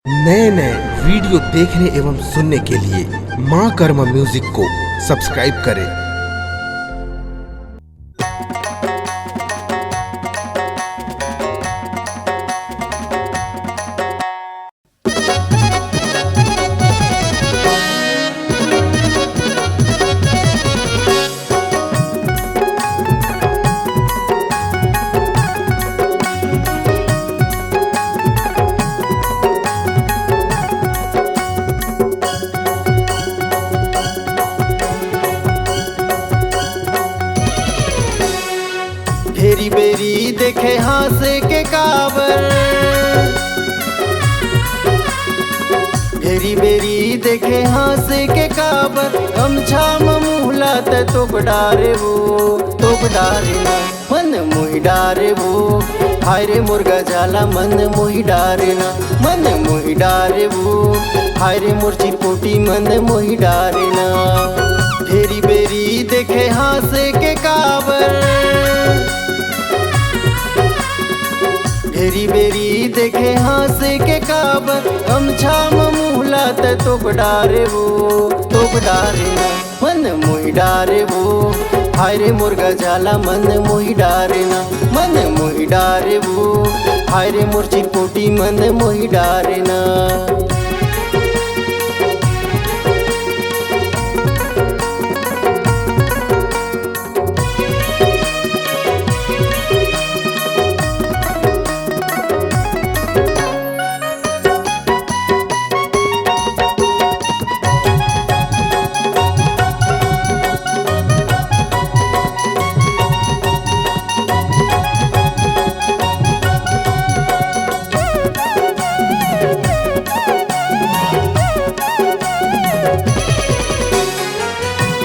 नए नए वीडियो देखने एवं सुनने के लिए माँ कर्मा म्यूजिक को सब्सक्राइब करें। घेरी बेरी देखे हासे के काबर, घेरी बेरी देखे हासे के काबर, गमछा मुहला तो डारे वो तो डारे ना मन मोहि डारे वो, हाय रे मुर्गा जाला मन मोहि डारे ना मन मोहि डारे वो, हाय रे मुर्ची पोटी मन मोहि डारे ना। घेरी बेरी देखे हासे के काबर, घेरी बेरी देखे हासे के काबर, गमछा मुहला तो डारे वो तो डारे ना मन मोहि डारे वो, हाय रे मुर्गा जाला मन मोहि डारे ना मन मोहि डारे वो, हाय रे मुर्ची पोटी मन मोहि डारे ना।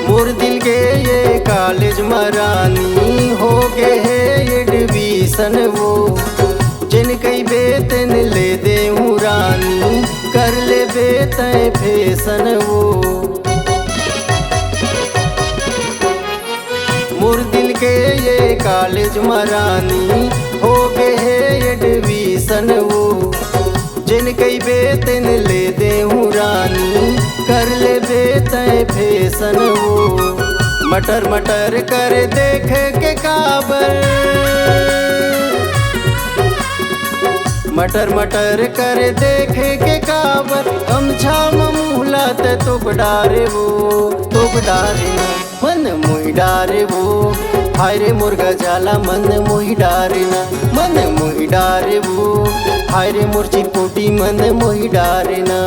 मोर दिल के ये कॉलेज मरानी हो गए है एडमिशन वो, जिन कई बेतन ले दे हूँ रानी कर ले बेतन फैशन वो। मोर दिल के ये कॉलेज मरानी हो गए है एडमिशन वो, जिन कई बेतन ले दे हूँ रानी कर ले बेतन फैशन वो। मटर मटर कर देख के काबर, मटर मटर कर देख के काबर, गमछा मुहला तो डारे वो तो डारे ना मन मोहि डारे वो, हाय रे मुर्गा जाला मन मोहि डारे ना मन मोहि डारे वो, हाय रे मुर्ची पोटी मन मोहि डारे ना।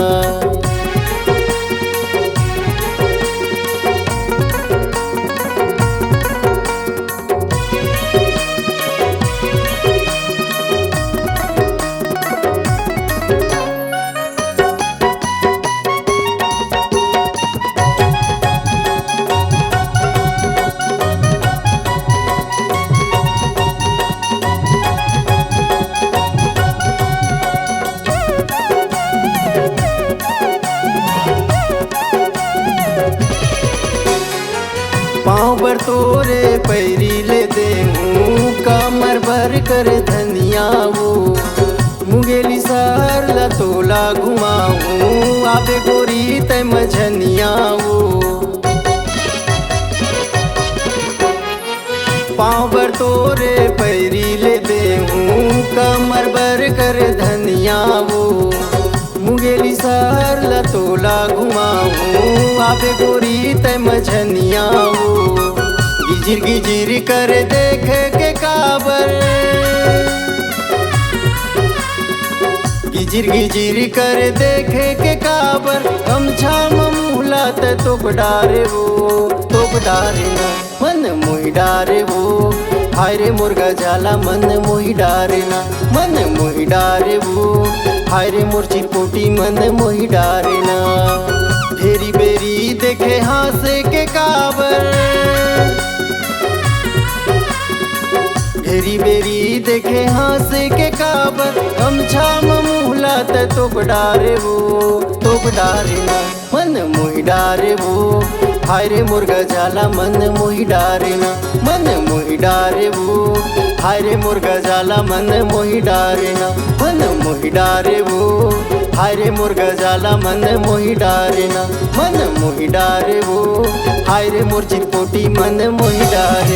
पाँव पर तोरे पैरी ले दे हूँ, कमर भर कर धनिया वो, मुंगेली सर लतोला घुमाऊँ आबे गोरी तय मझनिया वो। पाँव पर तोरे पैरी ले दे हूँ, कमर भर कर धनिया वो, मुंगेली सर लतोला घुमाऊँ आबे गोरी तय मझनिया वो। गिजिर गिजिर कर देख के काबर, गिजिर गिजिर कर देख के काबर, गमछा मुहला तो डारे वो तो डारे ना मन मोहि डारे वो, हाय रे मुर्गा जाला मन मोहि डारे ना मन मोहि डारे वो, हाय रे मुर्ची पोटी मन मोहि डारे ना। घेरी बेरी देखे हासे के काबर, घेरी बेरी देखे हासे के काबर, गमछा मुहला तो डारे वो तो डारे ना मन मोहि डारे वो, हाय रे मुर्गा जाला मन मोहि डारे ना मन मोहि डारे वो, हाय रे मोर गजाला मन मोहि डारे ना, मन मोहि डारे वो। हाय रे मोर गजाला मन मोहि डारे ना, मन मोहि डारे वो। हाय रे मोर चिरपोटी मन मोहि डारे।